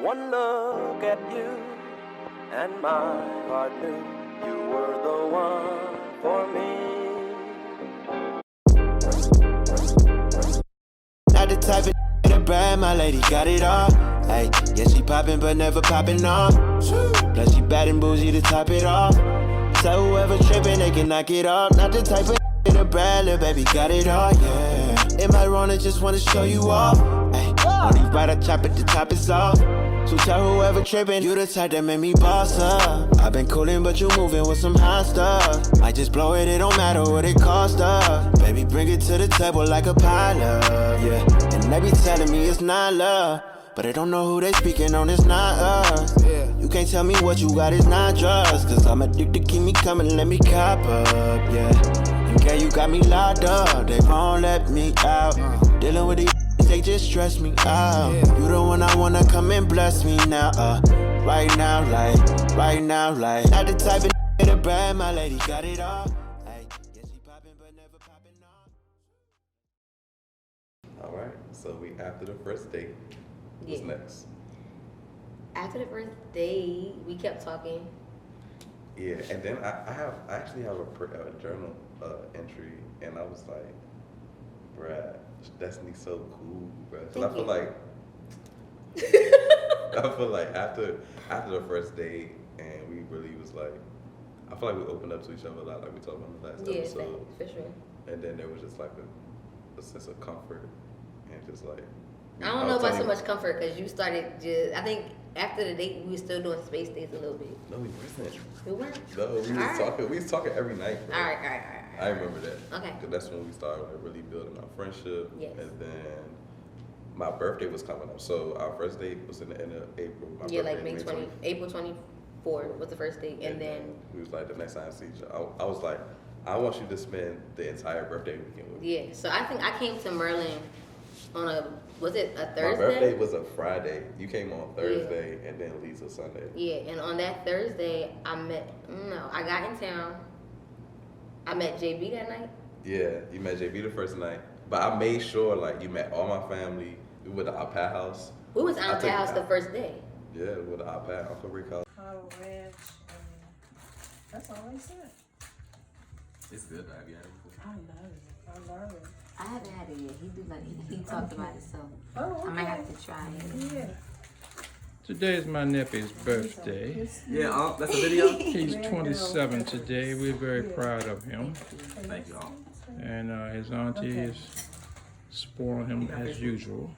One look at you, and my heart knew you were the one for me. Not the type of that bad, my lady got it all. Hey, yeah, she poppin' but never poppin' off. Plus she bad and bougie to top it off. So whoever trippin', they can knock it off. Not the type of that bad, little baby got it all, yeah. Am I wrong? I just wanna show you off. Hey, only right, I chop it, the top is off. So tell whoever trippin', you the type that made me boss up. I've been coolin', but you movin' with some hot stuff. I just blow it, it don't matter what it cost us. Baby, bring it to the table like a pilot, yeah. And they be telling me it's not love, but I don't know who they speaking on, it's not us. Yeah. You can't tell me what you got is not drugs, cause I'm addicted, keep me coming, let me cop up, yeah. And girl, you got me locked up, they won't let me out. Dealing with these they just stress me out. Yeah. You the one I wanna come and bless me now, right now, like, not the type of that bad, my lady got it all. Hey, yeah, she poppin' but never poppin' off. All right, so we after the first date. What's next? After the first date, we kept talking. Yeah, and then I actually have a journal entry, and I was like, bruh, Destiny's so cool, bruh. Cause I feel like after the first date, and we really was like, I feel like we opened up to each other a lot, like we talked about the last episode. Yeah, for sure. And then there was just like a sense of comfort, and just like. I don't know about so much comfort because you started just. I think after the date we were still doing space dates a little bit. No, we wasn't. We weren't. No, we was talking. We was talking every night. Bro. All right. I remember that. Okay. Because that's when we started like really building our friendship. Yes. And then my birthday was coming up, so our first date was in the end of April. My yeah, birthday, like May 20, April 24 was the first date, and then we was like the next time I see each other. I was like, I want you to spend the entire birthday weekend with me. Yeah. So I think I came to Merlin on was it a Thursday? My birthday was a Friday. You came on Thursday, and then Lisa Sunday. Yeah, and on that Thursday, I got in town. I met JB that night. Yeah, you met JB the first night. But I made sure, like, you met all my family. We went to our Pat house. We was at our Pat house the first day. Yeah, we went to our Pat, Uncle Rick house. Colorado Ranch, that's all they said. It's good, have you had it before? I love it. I haven't had it yet. He talked about it, so okay. I might have to try it. Yeah. Today is my nephew's birthday. Yeah, that's a video. He's 27 today. We're very proud of him. Thank you all. And his auntie is spoiling him as usual.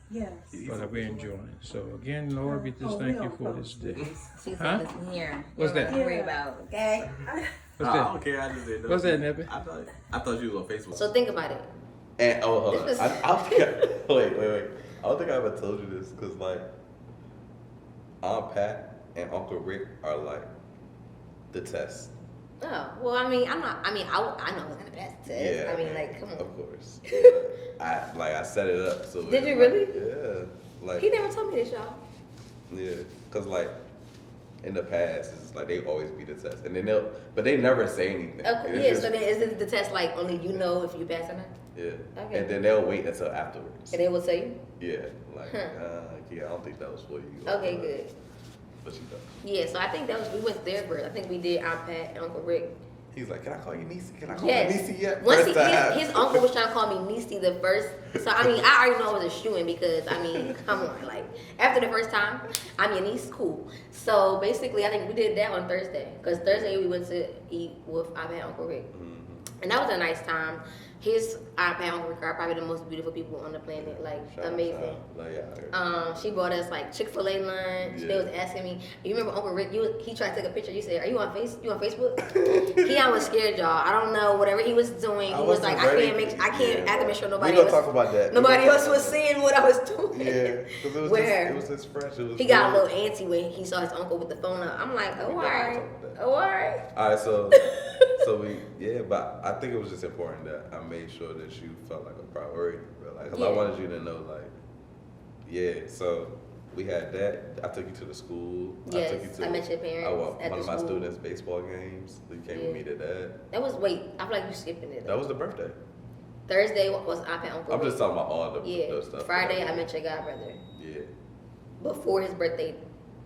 Yes. But we're enjoying it. So again, Lord, we just thank you for this day. She's Huh? here. What's that? Don't worry about, okay? What's that? I don't care. I just didn't know. What's that, Neppy? I thought you was on Facebook. So think about it. And hold on. Wait. I don't think I ever told you this because like Aunt Pat and Uncle Rick are like the test. Oh, well, I mean, I know I was gonna pass the test. Yeah, I mean, like, come on. Of course. I set it up so. Did you really? Yeah. Like He never told me this, y'all. yeah, cause like in the past, it's like they always be the test, and then but they never say anything. Okay, so then is it the test like only you know if you pass or not? Yeah. Okay. And then they'll wait until afterwards. And they will tell you? Yeah. Like, yeah, I don't think that was for you. Okay, good. But she does. Yeah, so I think we went to their birth. I think we did Aunt Pat and Uncle Rick. He's like, can I call you Niecy? Can I call Yes. you Niecy yet? Once his uncle was trying to call me Niecy the first. So, I mean, I already know it was a shoo-in because, I mean, come on. Like, after the first time, I'm your niece, cool. So, basically, I think we did that on Thursday. Because Thursday we went to eat with Aunt Pat and Uncle Rick. Mm-hmm. And that was a nice time. His Aunt Pat and Uncle Rick are probably the most beautiful people on the planet. Like, amazing. She brought us, like, Chick-fil-A lunch. Yeah. They was asking me. You remember Uncle Rick? He tried to take a picture. You said, "Are you on Facebook?" Keon was scared, y'all. I don't know. Whatever he was doing, he was like, I can't have to make sure nobody else. Talk about that. Nobody else was seeing what I was doing. Yeah, because it was his friend. He got a little antsy when he saw his uncle with the phone up. I'm like, all right. All right, so but I think it was just important that I made sure that you felt like a priority, bro. Like, 'cause I wanted you to know, like, yeah. So we had that. I took you to the school. Yes, I took you to. I met your parents. I walked at one the of my school. students' baseball games. You came with me to that. That was I feel like you skipping it. That was the birthday. Thursday was Aunt Pat Uncle. I'm just talking about all the stuff. Friday I met your god brother. Yeah. before his birthday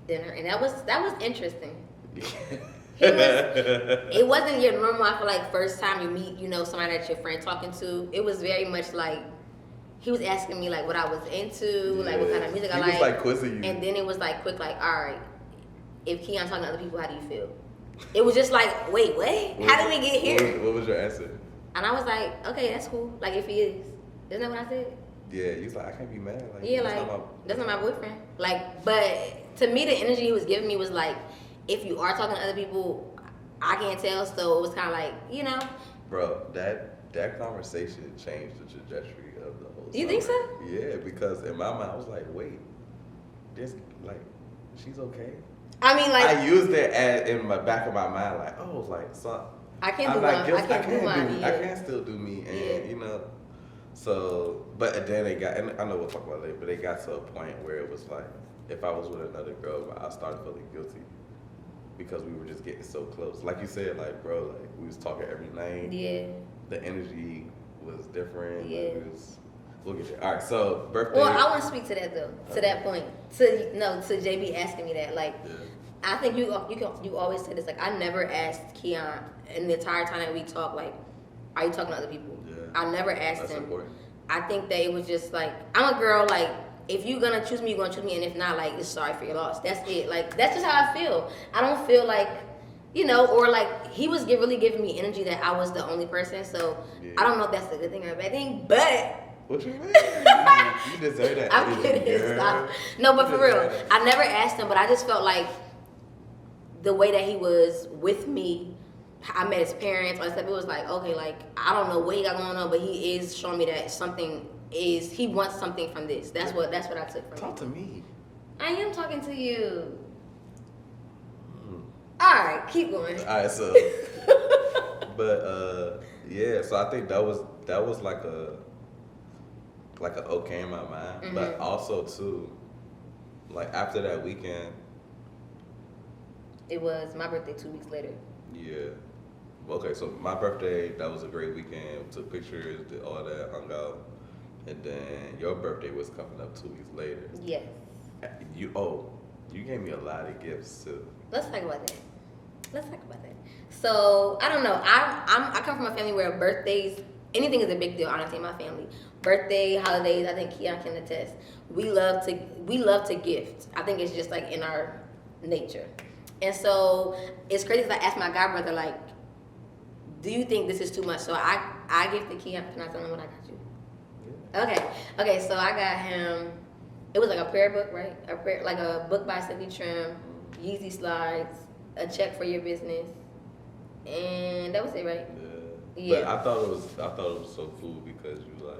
dinner, and that was interesting. It wasn't your normal, I feel like, first time you meet, somebody that your friend talking to. It was very much like, he was asking me, like, what I was into, like, what kind of music I like. He was, like, quizzing you. And then it was, like, quick, like, all right, if Keon talking to other people, how do you feel? It was just like, wait, what? How did we get here? What was your answer? And I was like, okay, that's cool. Like, if he is. Isn't that what I said? Yeah, he was like, I can't be mad. Like, Yeah, that's not my boyfriend. Like, but to me, the energy he was giving me was like, if you are talking to other people, I can't tell. So it was kind of like, Bro, that conversation changed the trajectory of the whole You think so? Yeah, because in my mind, I was like, wait, she's okay? I mean, like, I used it in my back of my mind, like, oh, like, so I can't do like, mine. I can't do mine. I can still do me, and So, but then they got, and I know we'll talk about it later, but they got to a point where it was like, if I was with another girl, I started feeling guilty because we were just getting so close. Like you said, like, bro, like, we was talking every night. Yeah. The energy was different. Yeah. Like, we'll get there. All right, so birthday. Well, I want to speak to that though, to that point. To JB asking me that, like, Yeah. I think you always say this, like, I never asked Keon in the entire time that we talked, like, are you talking to other people? Yeah. I never asked That's him. important. I think that it was just like, I'm a girl, like, if you're gonna choose me, you're gonna choose me, and if not, like, it's sorry for your loss. That's it. Like, that's just how I feel. I don't feel like, or like, he was really giving me energy that I was the only person, so Yeah. I don't know if that's a good thing or a bad thing, but What you mean? You deserve that. I'm energy, kidding. girl. Stop. No, but You for real, deserve that. I never asked him, but I just felt like the way that he was with me, I met his parents, all that stuff, it was like, okay, like, I don't know what he got going on, but he is showing me that he wants something from this. That's what I took from Talk it. to me. I am talking to you. All right, keep going. All right, so, but yeah, so I think that was like a okay in my mind, but also too, like after that weekend. It was my birthday 2 weeks later. Yeah. Okay, so my birthday, that was a great weekend. We took pictures, did all that, hung out, and then your birthday was coming up 2 weeks later. Yes. You gave me a lot of gifts too. Let's talk about that. So I don't know. I come from a family where birthdays, anything is a big deal. Honestly, in my family, birthday, holidays. I think Keon can attest. We love to gift. I think it's just like in our nature. And so it's crazy because I asked my god brother, like, do you think this is too much? So I gifted Keon. Can I tell him what I got you? Yeah. Okay. So I got him. It was like a prayer book, right? Like a book by Cindy Trim, Yeezy slides, a check for your business, and that was it, right? Yeah. But I thought it was so cool because you like,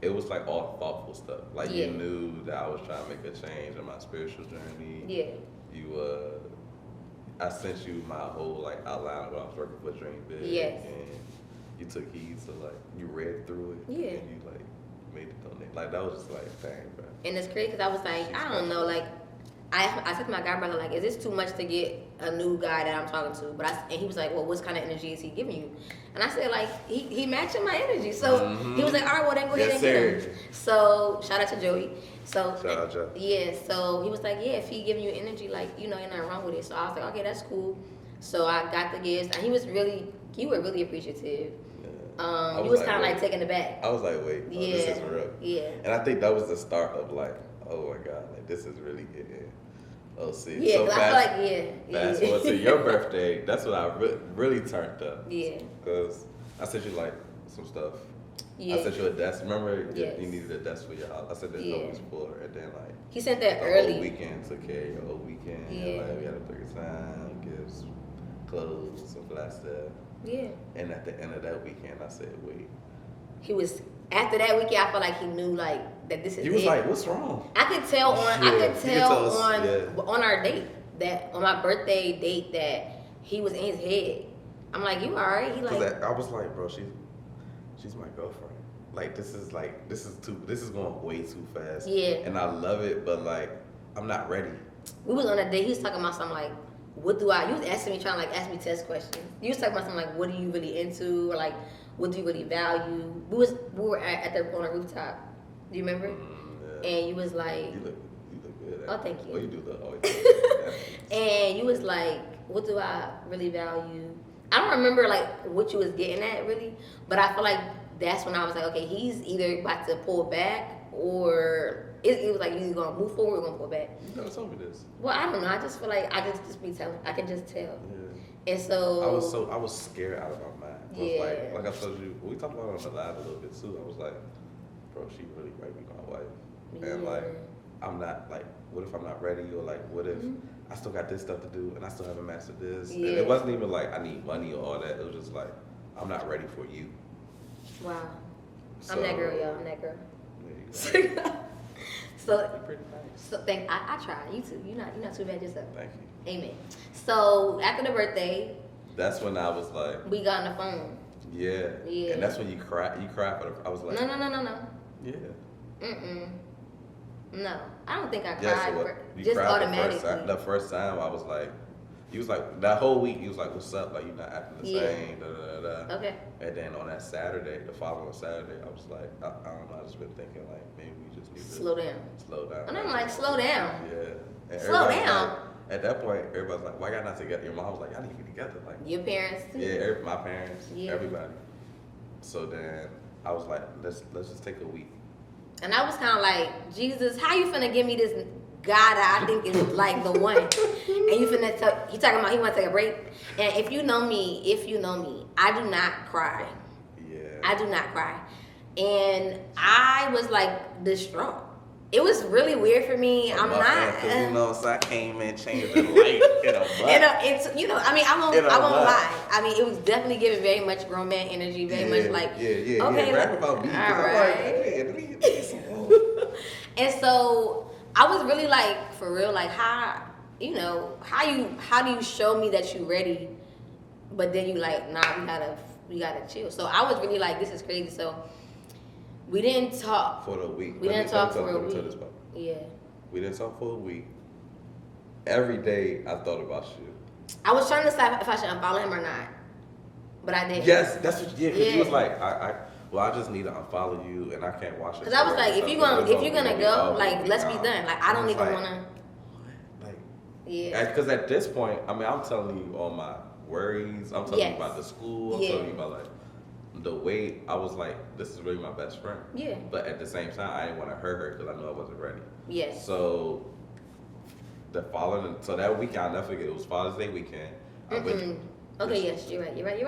it was like all thoughtful stuff. Like you knew that I was trying to make a change in my spiritual journey. Yeah. I sent you my whole like outline of what I was working for Dream Big. Yes. And you took heed to like, you read through it. Yeah. And you like made it donate. Like that was just like, dang, bro. And it's crazy because I was like, I don't know, like, I said to my guy brother, like, is this too much to get a new guy that I'm talking to? And he was like, well, what kind of energy is he giving you? And I said, like, he matching my energy. So he was like, all right, well, then go ahead and get him. So shout out to Joey. So Shout out, Joe. Yeah, so he was like, yeah, if he giving you energy, like, you're nothing wrong with it. So I was like, okay, that's cool. So I got the gifts, and you were really appreciative. You was kind of like taking it back. I was like, wait, this is real. Yeah. And I think that was the start of like, oh my God, like this is really it. Oh, see. Yeah, so I feel like, fast forward to your birthday, that's when I really turned up. Yeah. Because I sent you like some stuff. Yeah. I sent you a desk. Remember, Yes. you needed a desk for your house. I said there's no place for it. And then like, He sent that the early. whole weekend took care of your whole weekend. Yeah. Like, we had a great time, gifts, clothes, some fly stuff. Yeah. And at the end of that weekend, I said, wait. He was, after that weekend, I felt like he knew, like, that this is it. He was like, what's wrong? I could tell Yeah, on our date, that on my birthday date, that he was in his head. I'm like, you alright? He like, I was like, bro, she's my girlfriend. Like this is going way too fast. Yeah. And I love it, but like I'm not ready. we was on a date, he was talking about something like, you was asking me, trying to like ask me test questions. You was talking about something like, what are you really into? Or like, what do you really value? We were on a rooftop. Do you remember? And you was like, You look good. Oh, thank you. Well, you do look always. and you was like, what do I really value? I don't remember like what you was getting at really, but I feel like that's when I was like, okay, he's either about to pull back or it was like he's gonna move forward or gonna pull back. You never told me this. Well, I don't know. I just feel like I just be telling. I can just tell. Yeah. And so I was scared out of my mind. I was Yeah. like I told you, we talked about it on the live a little bit too. I was like, bro, she really might be my wife. And like, I'm not like, what if I'm not ready? Or like, what if I still got this stuff to do and I still haven't mastered this? Yeah. And it wasn't even like I need money or all that. It was just like, I'm not ready for you. Wow. So, I'm that girl, y'all. I'm that girl. Yeah, you got it. So, You're pretty nice. so I try. You too. You're not too bad yourself. Thank you. Amen. So after the birthday, That's when I was like, we got on the phone. yeah. Yeah. And that's when you cried. You cried for the. I was like, No. yeah. No, I don't think I cried. Yeah, so what, for, you just cried automatically. the first time I was like, you was like, that whole week, you was like, what's up? Like, you're not acting the Yeah. same, da da da da. Okay. And then on that Saturday, the following Saturday, I was like, I don't know, I just been thinking, like, maybe we just need to Slow down. slow down. And I'm like, slow down. Yeah. And Slow everybody's down. like- at that point, everybody's like, why y'all not together? Your mom was like, y'all need to get together. Like, Your parents too. yeah, my parents, Yeah. everybody. So then I was like, let's just take a week. And I was kind of like, Jesus, how you finna give me this guy that I think is like the one? And you finna he talking about he want to take a break. And if you know me, I do not cry. Yeah. I do not cry. And I was like distraught. It was really weird for me. I'm not. Because you know, so I came and changed the light in a butt. I mean, I won't lie. I mean, it was definitely giving very much grown man energy, very much like, okay, rap about me. all I'm right. like, hey, let me get some more. And so I was really like, for real, like how do you show me that you ready, but then you like, nah, we gotta chill. So I was really like, this is crazy. So we didn't talk For the week. We didn't talk for a week. Yeah. We didn't talk for a week. Every day I thought about you. I was trying to decide if I should unfollow him or not, but I didn't. Yes, that's what. Yeah, because Yeah. you was like, I just need to unfollow you, and I can't watch it. Cause I was like, if you're gonna go, like, let's be done. Like, I don't even wanna. Like, Yeah. because at this point, I mean, I'm telling you all my worries. I'm telling Yes. you about the school. I'm Yeah. telling you about like the weight. I was like, this is really my best friend. Yeah. But at the same time, I didn't want to hurt her because I knew I wasn't ready. Yes. So that weekend, I'll never forget. It was Father's Day weekend. I went- Okay, yes, you're right. Sorry.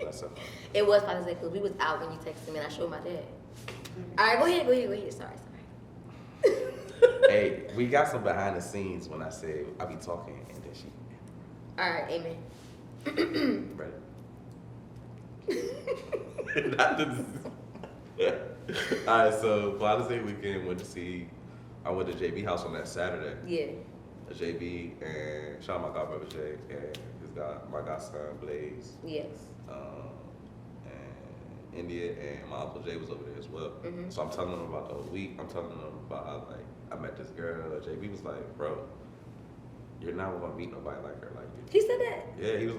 That's okay. It was Father's Day because we was out when you texted me and I showed my dad. All right, go ahead. Sorry. Hey, we got some behind the scenes when I said I be talking and then she. All right, amen. Ready? Not All right, so Father's Day weekend I went to JB house on that Saturday. Yeah. JB and shout out my godbrother Jay and my godson Blaze. Yes. And India and my uncle Jay was over there as well. Mm-hmm. So I'm telling them about the whole week. I'm telling them about how like I met this girl. JB was like, bro, you're not gonna meet nobody like her like you. He said that. Yeah, he was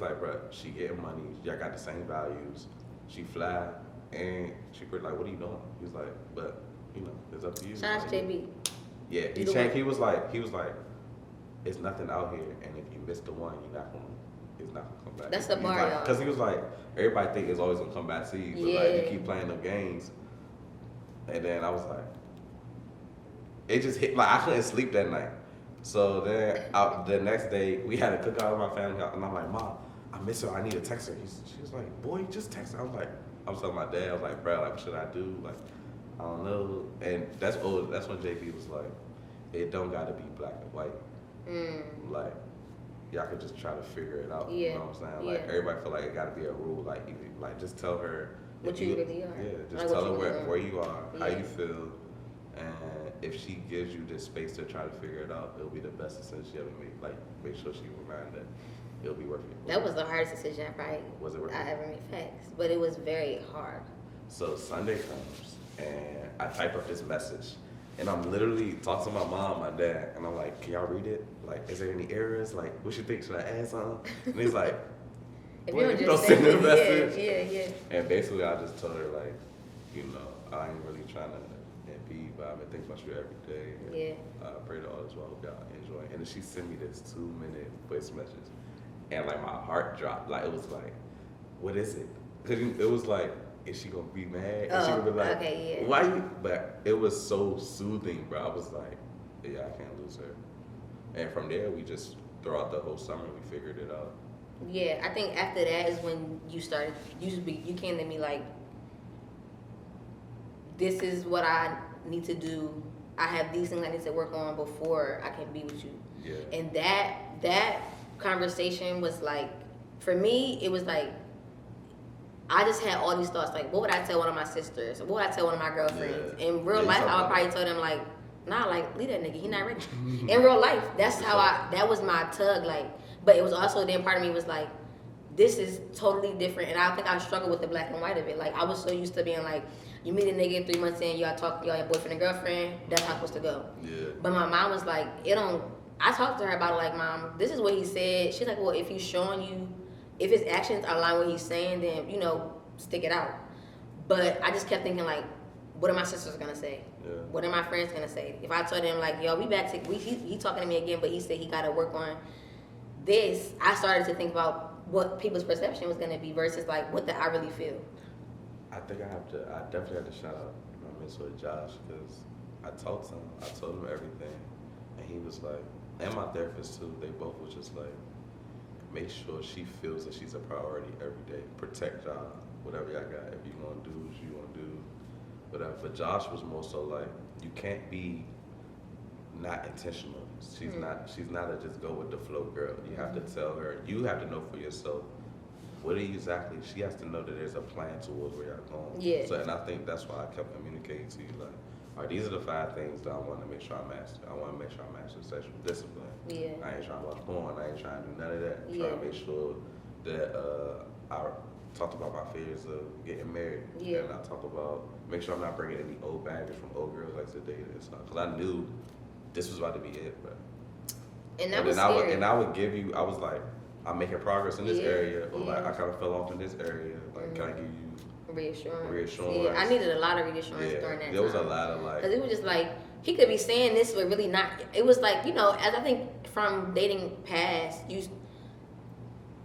like, bro, she getting money. Y'all got the same values. She fly and she pretty like, what are you doing? He was like, but you know, it's up to you. Shout out to JB. Yeah, he was like, it's nothing out here, and if you miss the one, it's not gonna come back. That's the bar, y'all. Because he was like, everybody think it's always gonna come back to you, but like you keep playing them games, and then I was like, it just hit like I couldn't sleep that night. So then the next day we had a cookout with my family, and I'm like, Mom, I miss her. I need to text her. She was like, boy, just text her. I was telling my dad, I was like, bro, like what should I do? Like, I don't know. And that's when JP was like, it don't gotta be black and white. Like, y'all could just try to figure it out. Yeah. You know what I'm saying? Like, everybody feel like it gotta be a rule. Like just tell her What you really are. Yeah, just Like tell her what you where you are, how Yeah. you feel, and if she gives you this space to try to figure it out, it'll be the best decision she ever made. Like, make sure she reminded that it'll be worth it. That was the hardest decision I ever made. Facts, but it was very hard. So Sunday comes, and I type up this message, and I'm literally talking to my mom, my dad, and I'm like, can y'all read it? Like, is there any errors? Like, what you think? Should I add something? And he's like, If boy, you don't send me a message. Yeah. And basically, I just told her, like, you know, I ain't really trying to impede, but I've been thinking about you every day. And Yeah. I pray that all is well. Hope y'all enjoy. And then she sent me this 2-minute voice message, and like my heart dropped. Like it was like, what is it? Cause it was like, is she gonna be mad? And she would be like, okay, yeah. why you? But it was so soothing, bro. I was like, yeah, I can't lose her. And from there, we just throughout the whole summer, we figured it out. Yeah, I think after that is when you started. You came to me like, this is what I need to do. I have these things I need to work on before I can be with you. Yeah. And that conversation was like, for me, it was like, I just had all these thoughts, like, what would I tell one of my sisters? What would I tell one of my girlfriends? Yeah. In real Yeah, life, I would probably tell them, like, nah, like, leave that nigga, he not ready. In real life, that's how that was my tug, like, but it was also, then part of me was like, this is totally different, and I think I struggled with the black and white of it. Like, I was so used to being like, you meet a nigga 3 months in, y'all your boyfriend and girlfriend, that's how it's supposed to go. Yeah. But my mom was like, I talked to her about it, like, Mom, this is what he said. She's like, well, if he's showing you, if his actions align with what he's saying, then, you know, stick it out. But I just kept thinking, like, what are my sisters gonna say? Yeah. What are my friends gonna say? If I told them, like, yo, we back to, he talking to me again, but he said he gotta work on this, I started to think about what people's perception was gonna be versus, like, what did I really feel? I think I definitely have to shout out my mentor Josh, because I told him everything, and he was like, and my therapist too, they both was just like, make sure she feels that she's a priority every day. Protect y'all, whatever y'all got. If you want to do what you want to do, whatever. But Josh was more so like, you can't be not intentional. She's not a just go with the flow girl. You have to tell her, you have to know for yourself, what are you exactly, she has to know that there's a plan towards where y'all going. Yeah. So, and I think that's why I kept communicating to you, like, all right, these are the 5 things that I want to make sure I master. I want to make sure I master sexual discipline. Yeah. I ain't trying to watch porn. I ain't trying to do none of that. I'm Yeah. trying to make sure that I talked about my fears of getting married. Yeah. And I talked about, make sure I'm not bringing any old baggage from old girls like to date and stuff. Because I knew this was about to be it, but. And that But was then scary. I would give you, I was like, I'm making progress in this Yeah, area, or like yeah. I kind of fell off in this area. Like, can I give you Reassurance. Yeah, I needed a lot of reassurance during that time. there was a lot of like, Because it was just like, he could be saying this, but really not. It was like, you know, as I think from dating past,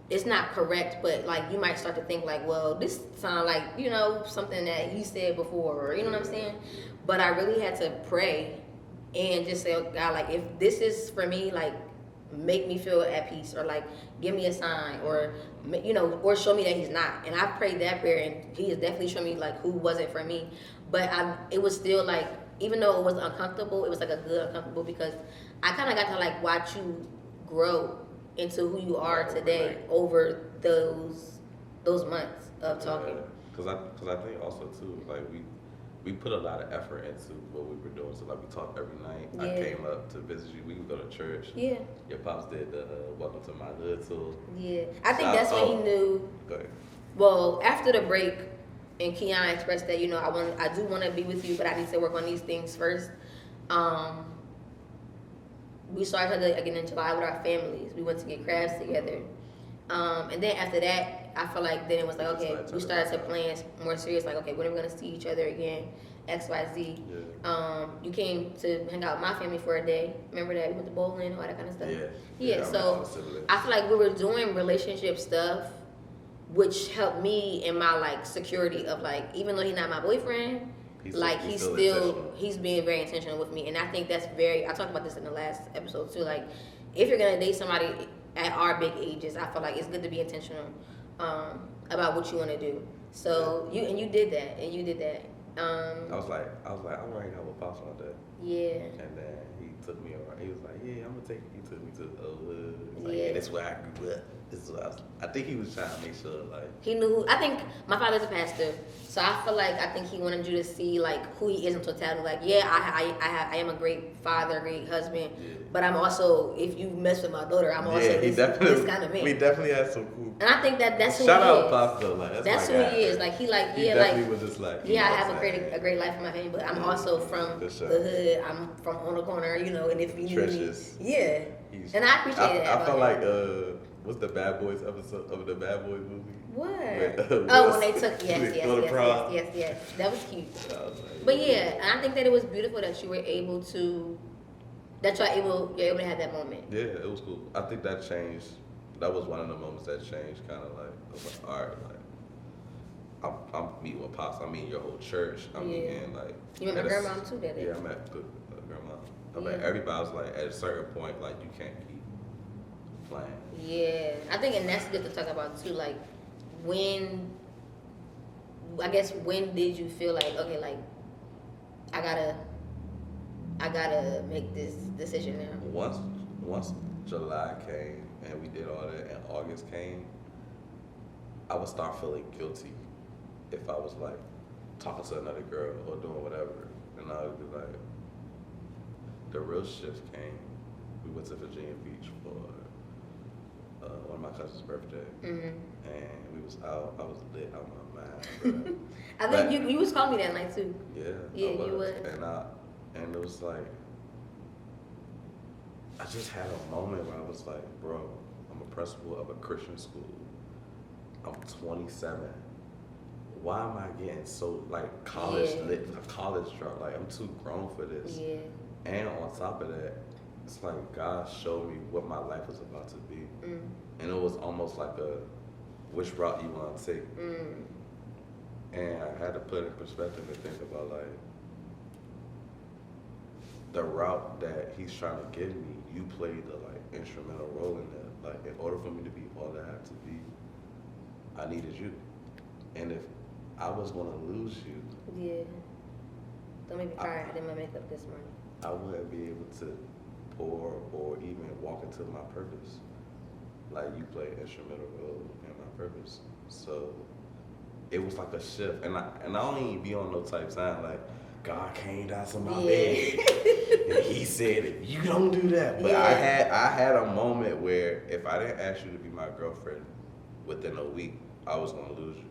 it's not correct, but like you might start to think like, well, this sounds like, you know, something that he said before, or you know what I'm saying? But I really had to pray and just say, oh, God, like, if this is for me, like, make me feel at peace, or like give me a sign, or you know, or show me that he's not. And I prayed that prayer, and he has definitely shown me like who wasn't for me. But it was still like, even though it was uncomfortable, it was like a good uncomfortable, because I kind of got to like watch you grow into who you are today over those months of talking. Because I think also too, like we put a lot of effort into what we were doing. So like we talked every night. Yeah. I came up to visit you. We would go to church. Yeah. Your pops did the Welcome to My Hood tour. Yeah. I think that's when he knew. Go ahead. Well, after the break, and Keon expressed that, you know, I do want to be with you, but I need to work on these things first. We started again in July with our families. We went to get crabs together. And then after that, I feel like then it was like, okay, we started to plan more serious, like, okay, when are we going to see each other again? X, Y, Z. Yeah. You came to hang out with my family for a day. Remember that? We went to bowling, all that kind of stuff. Yeah, so I feel like we were doing relationship stuff, which helped me in my, like, security of, like, even though he's not my boyfriend, he's being very intentional with me. And I think that's I talked about this in the last episode, too. Like, if you're going to date somebody at our big ages, I feel like it's good to be intentional about what you want to do. So you did that, I was like, I'm right now with Pops one day. Yeah. And then he took me around. He was like, yeah, I'm gonna take you. He took me to the old hood. He's like, yeah, that's where I grew up. This is what I think he was trying to make sure, like, he knew. I think my father's a pastor, so I feel like I think he wanted you to see like who he is in totality. Like, yeah, I am a great father, a great husband, but I'm also, if you mess with my daughter, I'm also this kind of man. We definitely had some cool. And I think that's who Shout he out is. Pops though, like that's who he is. Like he definitely was just like, yeah, I have a great life for my family, but I'm also from the hood. I'm from on the corner, you know. And if you need me, yeah. And I appreciate that. I felt like what's the Bad Boys episode of the Bad Boys movie? What? When When they took go to prom. yes. That was cute. I was like, But yeah, and I think that it was beautiful that you were able to, you're able to have that moment. Yeah, it was cool. I think that changed. That was one of the moments that changed. Kind of like, I was like, all right, like I'm meeting with Pops. I'm meeting your whole church. I'm meeting like. You met my grandma too that day. Yeah, I met the grandma. I met everybody. Was like at a certain point, like you can't keep playing. Yeah, I think, and that's good to talk about too. Like, when did you feel like, okay, like I gotta make this decision now? Once July came and we did all that, and August came, I would start feeling guilty if I was like talking to another girl or doing whatever, and I would be like, the real shift came. We went to Virginia Beach for one of my cousin's birthday, and we was out. I was lit out my mind. Bro. I think you was calling me that night too. Yeah, Yeah, I was. you was. And it was like, I just had a moment where I was like, bro, I'm a principal of a Christian school. I'm 27. Why am I getting so like college lit, a college drop? Like I'm too grown for this. Yeah. And on top of that, it's like God showed me what my life was about to be. And it was almost like a, which route you want to take. And I had to put it in perspective and think about like, the route that he's trying to give me, you played the like instrumental role in that. Like in order for me to be all that I have to be, I needed you. And if I was gonna lose you, Don't make me cry. I did my makeup this morning. I wouldn't be able to pour or even walk into my purpose. Like you play an instrumental role in my purpose. So it was like a shift. And I don't even be on no type sign like God came down to my bed and he said, if you don't do that. But I had a moment where if I didn't ask you to be my girlfriend within a week, I was gonna lose you.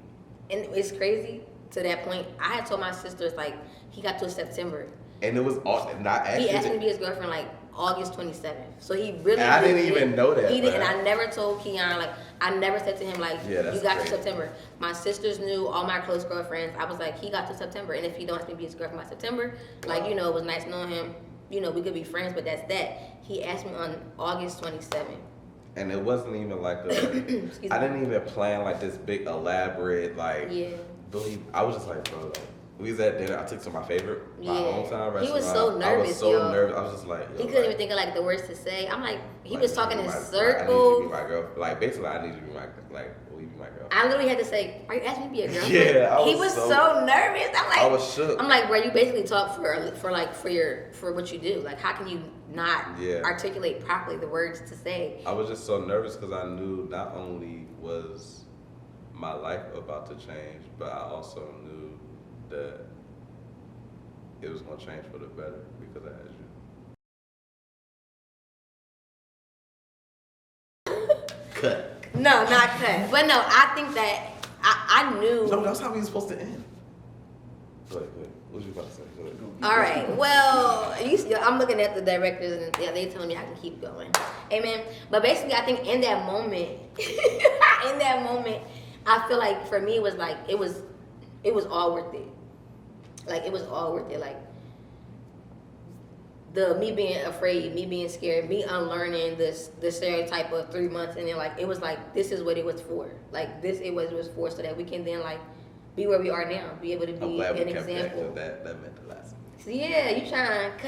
And it's crazy to that point. I had told my sisters like he got to September. And it was awesome. He asked me to be his girlfriend like August 27th. So he really. And I didn't even know that. He did, and I never told Keon, like, I never said to him, like, you got to September. My sisters knew, all my close girlfriends. I was like, he got to September. And if he don't ask me to be his girlfriend by September, like, you know, it was nice knowing him. You know, we could be friends, but that's that. He asked me on August 27th. And it wasn't even like a. I didn't even plan like this big, elaborate, like. Believe. I was just like, bro, like. We was at dinner. I took to my favorite, my hometown restaurant. He was so nervous. I was so nervous. I was just like, he couldn't even think of like the words to say. I'm like, he was talking in circles. I need you to be my girl. Like basically, I need you to be my will you be my girl? I literally had to say, are you asking me to be a girlfriend? Yeah, he was so nervous. I'm like, I was shook. I'm like, bro, you basically talk for what you do. Like, how can you not articulate properly the words to say? I was just so nervous because I knew not only was my life about to change, but I also knew that it was going to change for the better because I had you. Cut. No, not cut. But no, I think that I knew. No, that's how we were supposed to end. Go ahead. What was you about to say? Go ahead. All right. Well, I'm looking at the directors and they telling me I can keep going. Amen. But basically, I think in that moment, I feel like for me it was like it was all worth it. Like it was all worth it. Like me being afraid, me being scared, me unlearning the stereotype of 3 months, and then like it was like this is what it was for. Like this it was for so that we can then like be where we are now, be able to be an example. That meant the last one. So yeah, you trying to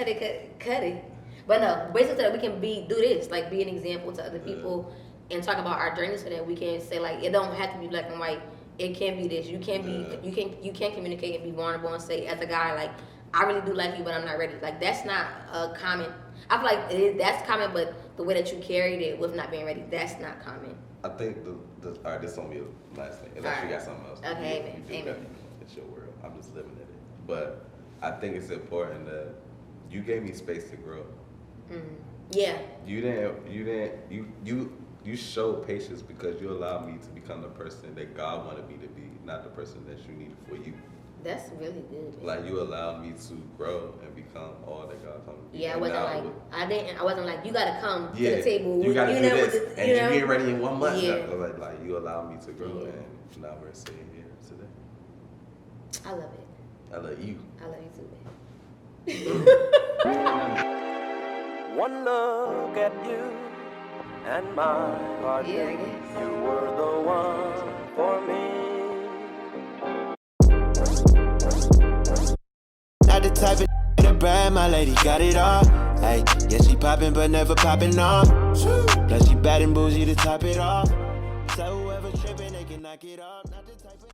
cut it. But no, basically so that we can do this, like be an example to other people and talk about our journey so that we can say like it don't have to be black and white. It can be this. You can communicate and be vulnerable and say as a guy like I really do like you, but I'm not ready. Like that's not a common. I feel like that's common, but the way that you carried it with not being ready, that's not common. I think all right, this gonna be the last thing. Unless you got something else. Okay, amen. It's your world. I'm just living in it. But I think it's important that you gave me space to grow. Yeah. You showed patience because you allowed me to become the person that God wanted me to be, not the person that you needed for you. That's really good. Like you allowed me to grow and become all that God told me. Yeah, I And wasn't now like with- I wasn't like you gotta come Yeah, to the table. you gotta do this, with the- and you get ready in 1 month. Yeah. Like you allowed me to grow, Yeah. and now we're sitting here today. I love it. I love you. I love you too, babe. One look at you, and my heart Yeah, I knew guess. you were the one for me. Not the type of to brag, my lady got it all. Hey, yeah, she poppin' but never poppin' off. Plus she bad and bougie to top it off. So whoever trippin', they can knock it off. Not the type of